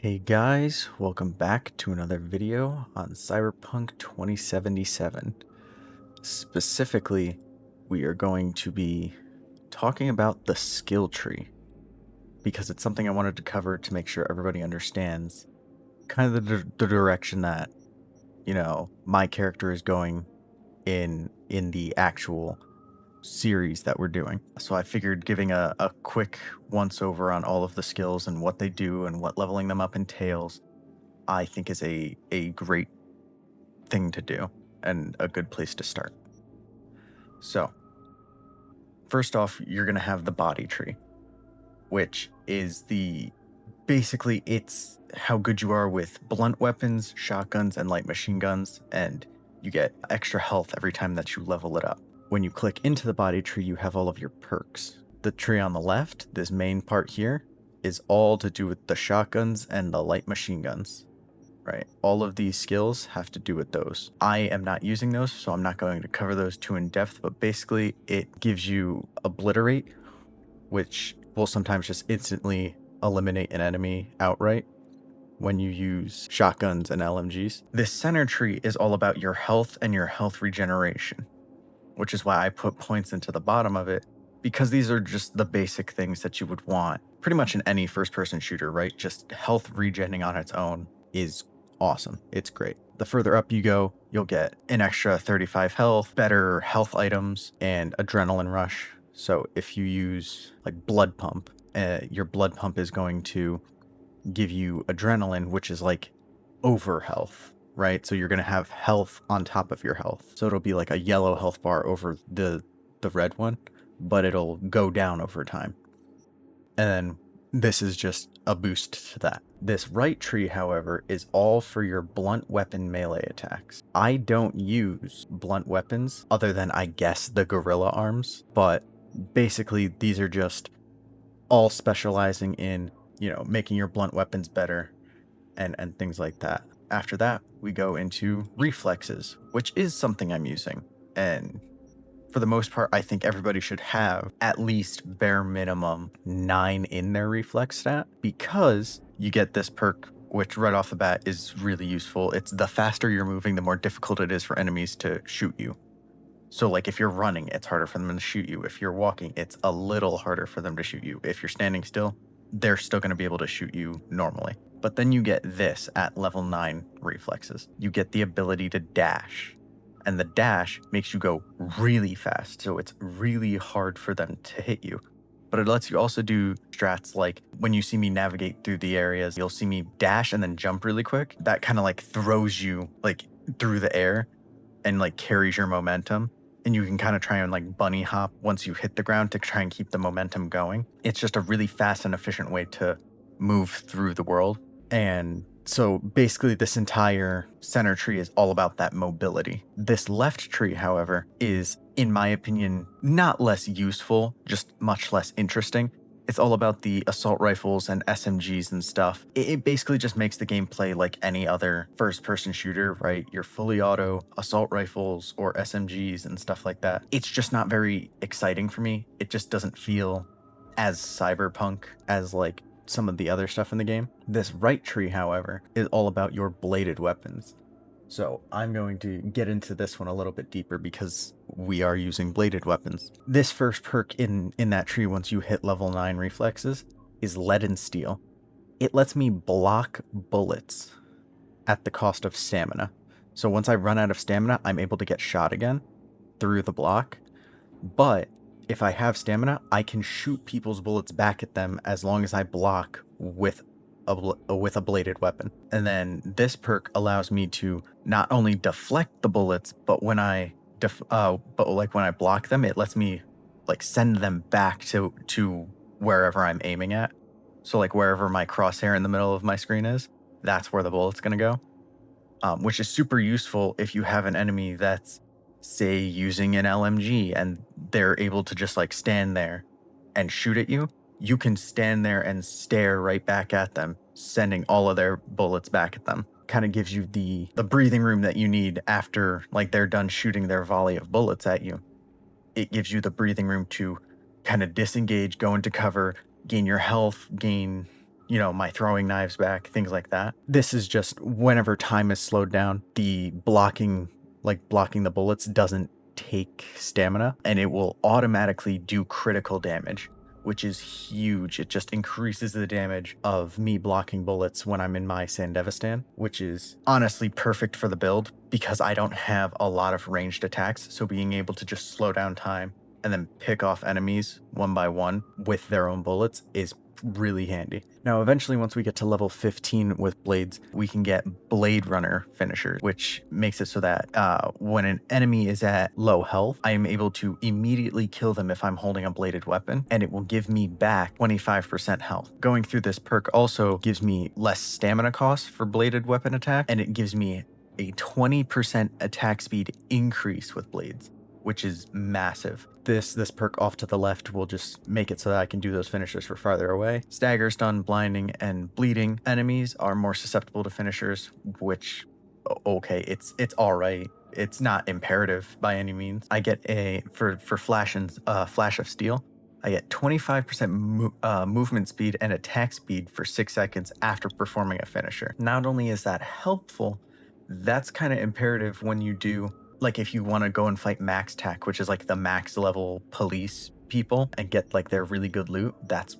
Hey guys, welcome back to another video on Cyberpunk 2077. Specifically, we are going to be talking about the skill tree because it's something I wanted to cover to make sure everybody understands kind of the direction that, my character is going in the actual series that we're doing. So I figured giving a quick once over on all of the skills and what they do and what leveling them up entails, I think is a great thing to do and a good place to start. So, first off, you're going to have the body tree, which is basically it's how good you are with blunt weapons, shotguns, and light machine guns, and you get extra health every time that you level it up. When you click into the body tree, you have all of your perks. The tree on the left, this main part here, is all to do with the shotguns and the light machine guns. Right, all of these skills have to do with those. I am not using those, so I'm not going to cover those too in depth, but basically it gives you Obliterate, which will sometimes just instantly eliminate an enemy outright when you use shotguns and LMGs. This center tree is all about your health and your health regeneration, which is why I put points into the bottom of it, because these are just the basic things that you would want pretty much in any first-person shooter, right? Just health regenning on its own is awesome. It's great. The further up you go, you'll get an extra 35 health, better health items, and adrenaline rush. So if you use like blood pump, your blood pump is going to give you adrenaline, which is like over health, right? So you're going to have health on top of your health. So it'll be like a yellow health bar over the red one, but it'll go down over time. And then this is just a boost to that. This right tree, however, is all for your blunt weapon melee attacks. I don't use blunt weapons other than, I guess, the gorilla arms, but basically these are just all specializing in, making your blunt weapons better and things like that. After that, we go into reflexes, which is something I'm using. And for the most part, I think everybody should have at least bare minimum 9 in their reflex stat, because you get this perk, which right off the bat is really useful. It's the faster you're moving, the more difficult it is for enemies to shoot you. So like if you're running, it's harder for them to shoot you. If you're walking, it's a little harder for them to shoot you. If you're standing still, they're still going to be able to shoot you normally. But then you get this at level 9 reflexes. You get the ability to dash. And the dash makes you go really fast, so it's really hard for them to hit you. But it lets you also do strats like when you see me navigate through the areas, you'll see me dash and then jump really quick. That kind of like throws you like through the air and like carries your momentum. And you can kind of try and like bunny hop once you hit the ground to try and keep the momentum going. It's just a really fast and efficient way to move through the world. And so basically this entire center tree is all about that mobility. This left tree, however, is, in my opinion, not less useful, just much less interesting. It's all about the assault rifles and SMGs and stuff. It basically just makes the game play like any other first-person shooter, right? Your fully auto assault rifles or SMGs and stuff like that. It's just not very exciting for me. It just doesn't feel as cyberpunk as like some of the other stuff in the game. This right tree, however, is all about your bladed weapons. So I'm going to get into this one a little bit deeper because we are using bladed weapons. This first perk in that tree, once you hit level 9 reflexes, is lead and steel. It lets me block bullets at the cost of stamina. So once I run out of stamina, I'm able to get shot again through the block. But if I have stamina, I can shoot people's bullets back at them as long as I block with a bladed weapon. And then this perk allows me to not only deflect the bullets, but when I when I block them, it lets me like send them back to wherever I'm aiming at. So like wherever my crosshair in the middle of my screen is, that's where the bullet's gonna go. Which is super useful if you have an enemy that's, say, using an LMG and they're able to just like stand there and shoot at you. You can stand there and stare right back at them, sending all of their bullets back at them. Kind of gives you the breathing room that you need after like they're done shooting their volley of bullets at you. It gives you the breathing room to kind of disengage, go into cover, gain your health, gain, my throwing knives back, things like that. This is just whenever time is slowed down, the blocking the bullets doesn't take stamina, and it will automatically do critical damage, which is huge. It just increases the damage of me blocking bullets when I'm in my Sandevistan, which is honestly perfect for the build because I don't have a lot of ranged attacks, so being able to just slow down time and then pick off enemies one by one with their own bullets is really handy. Now, eventually, once we get to level 15 with blades, we can get Blade Runner finishers, which makes it so that when an enemy is at low health, I am able to immediately kill them if I'm holding a bladed weapon, and it will give me back 25% health. Going through this perk also gives me less stamina costs for bladed weapon attack, and it gives me a 20% attack speed increase with blades, which is massive. This perk off to the left will just make it so that I can do those finishers for farther away. Stagger, stun, blinding, and bleeding enemies are more susceptible to finishers, which, okay, it's all right. It's not imperative by any means. I get for Flash and Flash of Steel, I get 25% movement speed and attack speed for 6 seconds after performing a finisher. Not only is that helpful, that's kind of imperative when you do, like, if you want to go and fight Max Tac, which is like the max level police people, and get like their really good loot. That's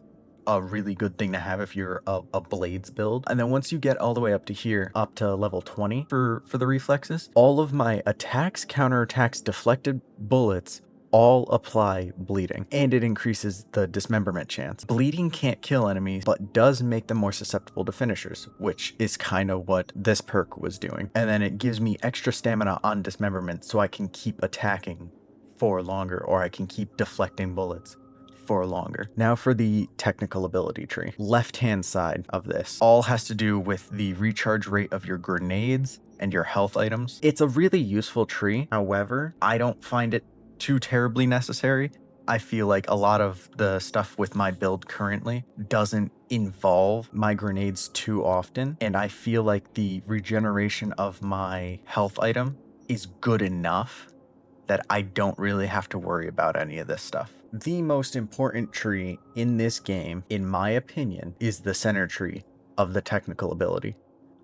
a really good thing to have if you're a blades build. And then once you get all the way up to here, up to level 20 for the reflexes, all of my attacks, counterattacks, deflected bullets all apply bleeding, and it increases the dismemberment chance. Bleeding can't kill enemies, but does make them more susceptible to finishers, which is kind of what this perk was doing. And then it gives me extra stamina on dismemberment, so I can keep attacking for longer, or I can keep deflecting bullets for longer. Now for the technical ability tree. Left-hand side of this all has to do with the recharge rate of your grenades and your health items. It's a really useful tree. However, I don't find it too terribly necessary. I feel like a lot of the stuff with my build currently doesn't involve my grenades too often, and I feel like the regeneration of my health item is good enough that I don't really have to worry about any of this stuff. The most important tree in this game, in my opinion, is the center tree of the technical ability,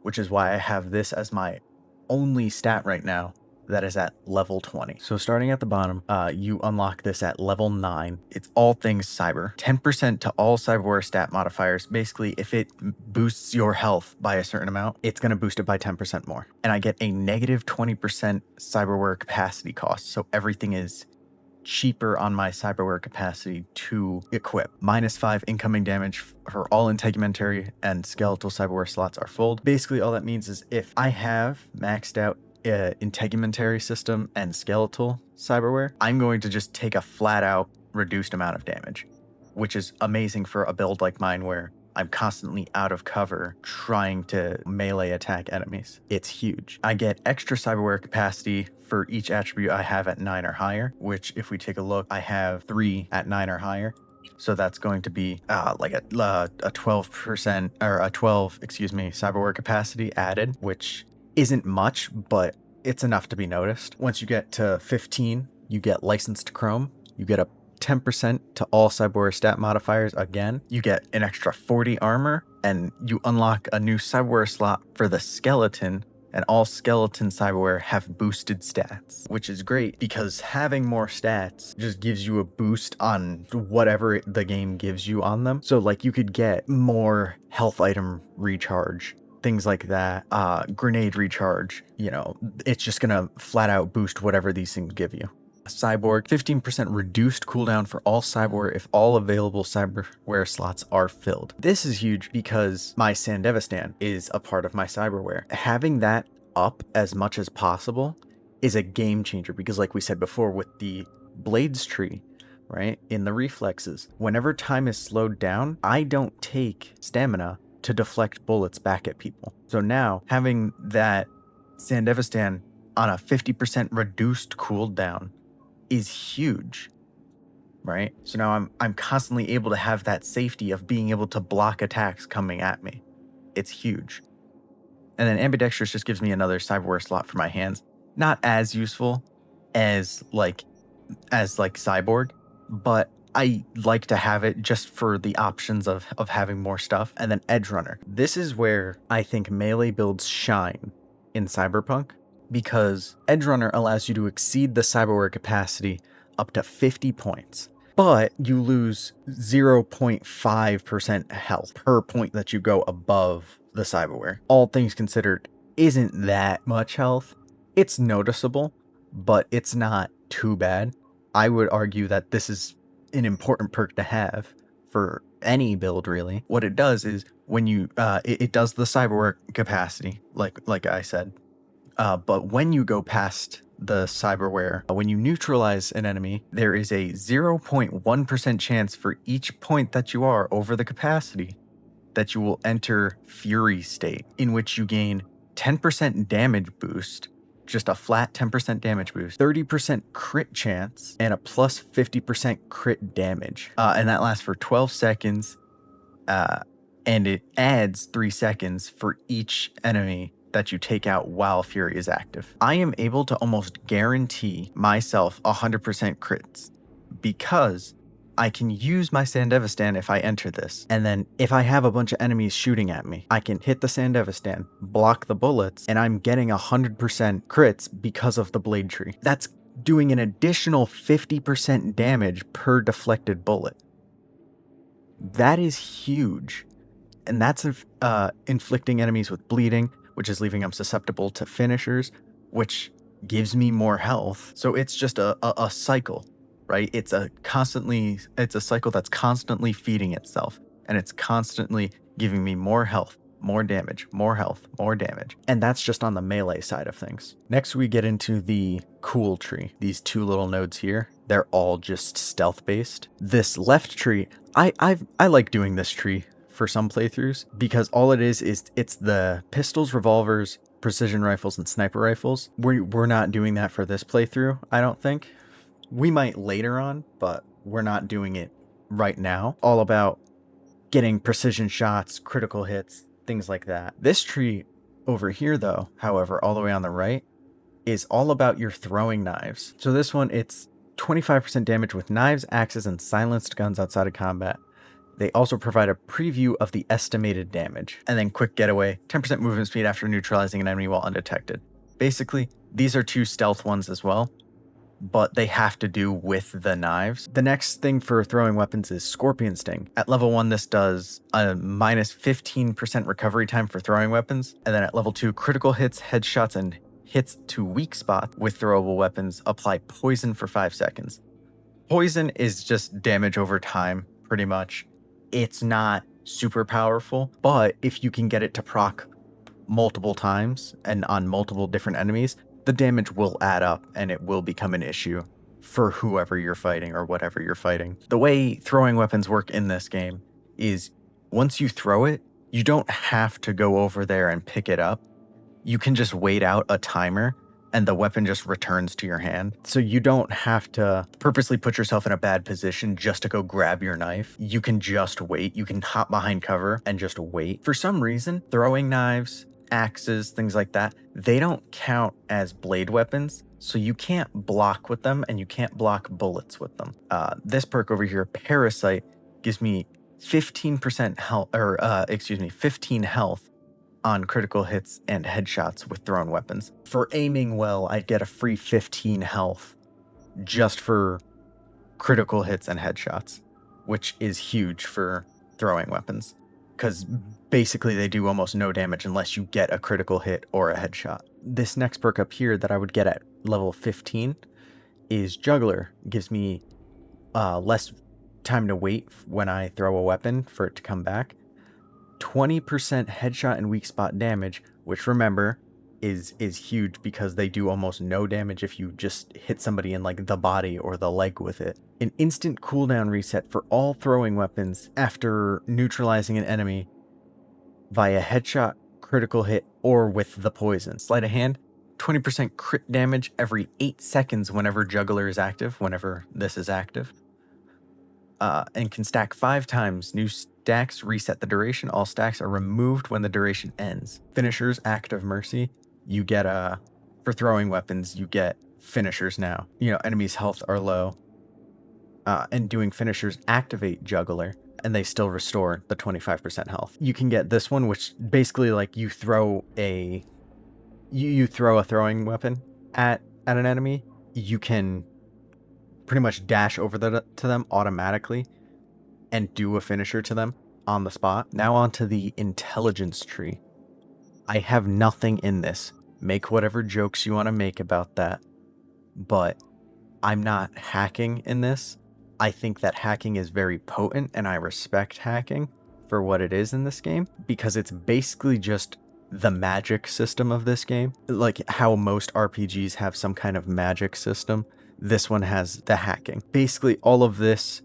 which is why I have this as my only stat right now that is at level 20. So starting at the bottom, you unlock this at level 9. It's all things cyber. 10% to all cyberware stat modifiers. Basically, if it boosts your health by a certain amount, it's going to boost it by 10% more. And I get a negative 20% cyberware capacity cost. So everything is cheaper on my cyberware capacity to equip. -5 incoming damage for all integumentary and skeletal cyberware slots are full. Basically, all that means is if I have maxed out integumentary system and skeletal cyberware, I'm going to just take a flat out reduced amount of damage, which is amazing for a build like mine where I'm constantly out of cover trying to melee attack enemies. It's huge. I get extra cyberware capacity for each attribute I have at 9 or higher, which if we take a look, I have 3 at 9 or higher. So that's going to be like a 12% or a 12, cyberware capacity added, which isn't much, but it's enough to be noticed. Once you get to 15, you get licensed chrome. You get a 10% to all cyberware stat modifiers again. You get an extra 40 armor, and you unlock a new cyberware slot for the skeleton, and all skeleton cyberware have boosted stats, which is great because having more stats just gives you a boost on whatever the game gives you on them. So like you could get more health item recharge, things like that, grenade recharge, it's just gonna flat out boost whatever these things give you. Cyborg, 15% reduced cooldown for all cyberware if all available cyberware slots are filled. This is huge because my Sandevistan is a part of my cyberware. Having that up as much as possible is a game changer because like we said before with the blades tree, right, in the reflexes, whenever time is slowed down, I don't take stamina to deflect bullets back at people. So now having that Sandevistan on a 50% reduced cooldown is huge, right? So now I'm constantly able to have that safety of being able to block attacks coming at me. It's huge. And then ambidextrous just gives me another cyberware slot for my hands. Not as useful as like cyborg, but I like to have it just for the options of having more stuff. And then Edge Runner. This is where I think melee builds shine in Cyberpunk, because Edge Runner allows you to exceed the cyberware capacity up to 50 points. But you lose 0.5% health per point that you go above the cyberware. All things considered, isn't that much health. It's noticeable, but it's not too bad. I would argue that this is an important perk to have for any build, really. What it does is when you it does the cyberware capacity, like I said, but when you go past the cyberware, when you neutralize an enemy, there is a 0.1% chance for each point that you are over the capacity that you will enter Fury state, in which you gain 10% damage boost, just a flat 10% damage boost, 30% crit chance, and a plus 50% crit damage. And that lasts for 12 seconds, and it adds 3 seconds for each enemy that you take out while Fury is active. I am able to almost guarantee myself 100% crits because I can use my Sandevistan if I enter this. And then if I have a bunch of enemies shooting at me, I can hit the Sandevistan, block the bullets, and I'm getting 100% crits because of the Blade Tree. That's doing an additional 50% damage per deflected bullet. That is huge. And that's inflicting enemies with bleeding, which is leaving them susceptible to finishers, which gives me more health. So it's just a cycle, right? It's a cycle that's constantly feeding itself, and it's constantly giving me more health, more damage, more health, more damage. And that's just on the melee side of things. Next, we get into the cool tree. These two little nodes here, they're all just stealth based. This left tree, I like doing this tree for some playthroughs, because all it is it's the pistols, revolvers, precision rifles, and sniper rifles. We're not doing that for this playthrough, I don't think. We might later on, but we're not doing it right now. All about getting precision shots, critical hits, things like that. This tree over here, though, however, all the way on the right, is all about your throwing knives. So this one, it's 25% damage with knives, axes, and silenced guns outside of combat. They also provide a preview of the estimated damage. And then quick getaway, 10% movement speed after neutralizing an enemy while undetected. Basically, these are two stealth ones as well, but they have to do with the knives. The next thing for throwing weapons is Scorpion Sting. At level 1, this does a minus 15% recovery time for throwing weapons. And then at level 2, critical hits, headshots, and hits to weak spot with throwable weapons apply poison for 5 seconds. Poison is just damage over time, pretty much. It's not super powerful, but if you can get it to proc multiple times and on multiple different enemies, the damage will add up and it will become an issue for whoever you're fighting or whatever you're fighting. The way throwing weapons work in this game is once you throw it, you don't have to go over there and pick it up. You can just wait out a timer and the weapon just returns to your hand. So you don't have to purposely put yourself in a bad position just to go grab your knife. You can just wait. You can hop behind cover and just wait. For some reason, throwing knives, axes, things like that, they don't count as blade weapons. So you can't block with them and you can't block bullets with them. This perk over here, Parasite, gives me 15% health, 15 health on critical hits and headshots with thrown weapons. For aiming well, I'd get a free 15 health just for critical hits and headshots, which is huge for throwing weapons, because basically they do almost no damage unless you get a critical hit or a headshot. This next perk up here that I would get at level 15 is Juggler. It gives me less time to wait when I throw a weapon for it to come back. 20% headshot and weak spot damage, which remember is huge because they do almost no damage if you just hit somebody in like the body or the leg with it. An instant cooldown reset for all throwing weapons after neutralizing an enemy via headshot, critical hit, or with the poison. Sleight of hand, 20% crit damage every 8 seconds whenever Juggler is active, whenever this is active. And can stack 5 times. New stacks reset the duration. All stacks are removed when the duration ends. Finishers, Act of Mercy. You get for throwing weapons, you get finishers now. You know, enemies' health are low. and doing finishers activate Juggler, and they still restore the 25% health. You can get this one, which basically like you throw a throwing weapon at an enemy. You can pretty much dash over to them automatically and do a finisher to them on the spot. Now onto the intelligence tree. I have nothing in this. Make whatever jokes you want to make about that, but I'm not hacking in this. I think that hacking is very potent, and I respect hacking for what it is in this game, because it's basically just the magic system of this game. Like how most RPGs have some kind of magic system, this one has the hacking. Basically, all of this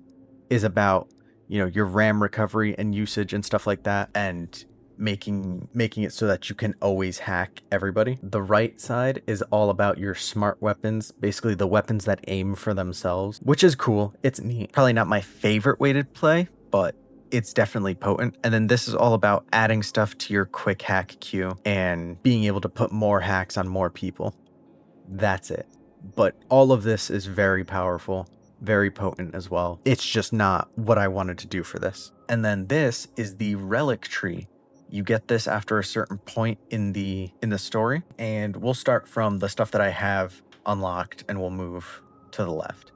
is about, your RAM recovery and usage and stuff like that, and making it so that you can always hack everybody. The right side is all about your smart weapons, basically the weapons that aim for themselves, which is cool. It's neat. Probably not my favorite way to play, but it's definitely potent. And then this is all about adding stuff to your quick hack queue and being able to put more hacks on more people. That's it. But all of this is very powerful, very potent as well. It's just not what I wanted to do for this. And then this is the relic tree. You get this after a certain point in the story, and we'll start from the stuff that I have unlocked and we'll move to the left.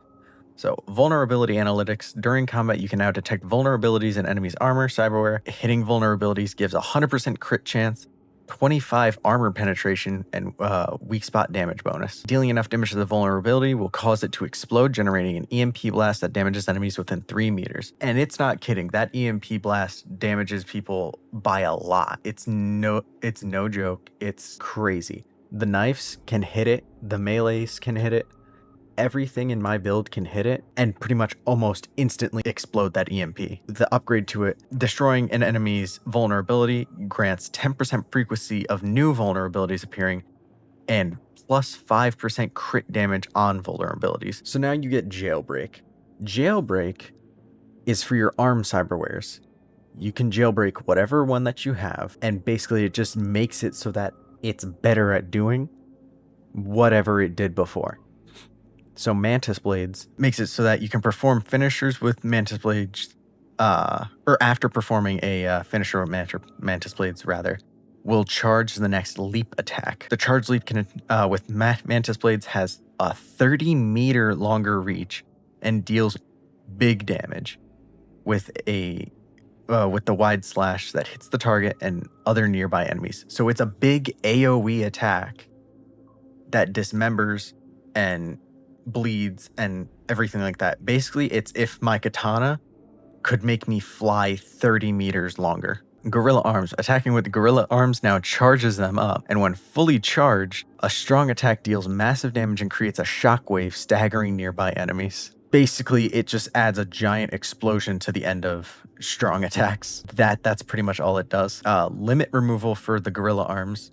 So, vulnerability analytics. During combat, you can now detect vulnerabilities in enemies' armor, cyberware. Hitting vulnerabilities gives a 100% crit chance, 25 armor penetration, and weak spot damage bonus. Dealing enough damage to the vulnerability will cause it to explode, generating an EMP blast that damages enemies within 3 meters. And it's not kidding. That EMP blast damages people by a lot. It's no joke. It's crazy. The knives can hit it. The melees can hit it. Everything in my build can hit it and pretty much almost instantly explode that EMP. The upgrade to it, destroying an enemy's vulnerability grants 10% frequency of new vulnerabilities appearing and plus 5% crit damage on vulnerabilities. So now you get Jailbreak. Jailbreak is for your arm cyberwares. You can jailbreak whatever one that you have, and basically it just makes it so that it's better at doing whatever it did before. So Mantis Blades makes it so that you can perform finishers with Mantis Blades, or after performing a finisher with Mantis Blades, will charge the next leap attack. The charge leap can, with Mantis Blades has a 30-meter longer reach and deals big damage with the wide slash that hits the target and other nearby enemies. So it's a big AoE attack that dismembers and bleeds and everything like that. Basically, it's if my katana could make me fly 30 meters longer. Gorilla Arms. Attacking with Gorilla Arms now charges them up, and when fully charged, a strong attack deals massive damage and creates a shockwave staggering nearby enemies. Basically, it just adds a giant explosion to the end of strong attacks. That's pretty much all it does. Limit removal for the Gorilla Arms.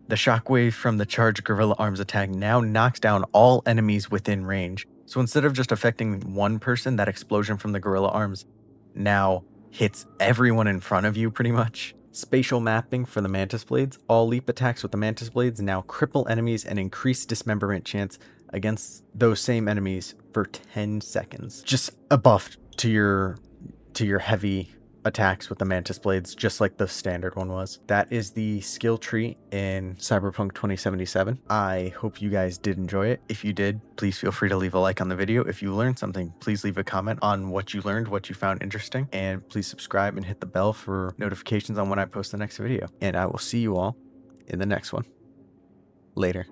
The shockwave from the charged Gorilla Arms attack now knocks down all enemies within range. So instead of just affecting one person, that explosion from the Gorilla Arms now hits everyone in front of you pretty much. Spatial mapping for the Mantis Blades. All leap attacks with the Mantis Blades now cripple enemies and increase dismemberment chance against those same enemies for 10 seconds. Just a buff to your heavy attacks with the Mantis Blades, just like the standard one was. That is the skill tree in Cyberpunk 2077. I hope you guys did enjoy it. If you did, please feel free to leave a like on the video. If you learned something, please leave a comment on what you learned, what you found interesting, and please subscribe and hit the bell for notifications on when I post the next video. And I will see you all in the next one. Later.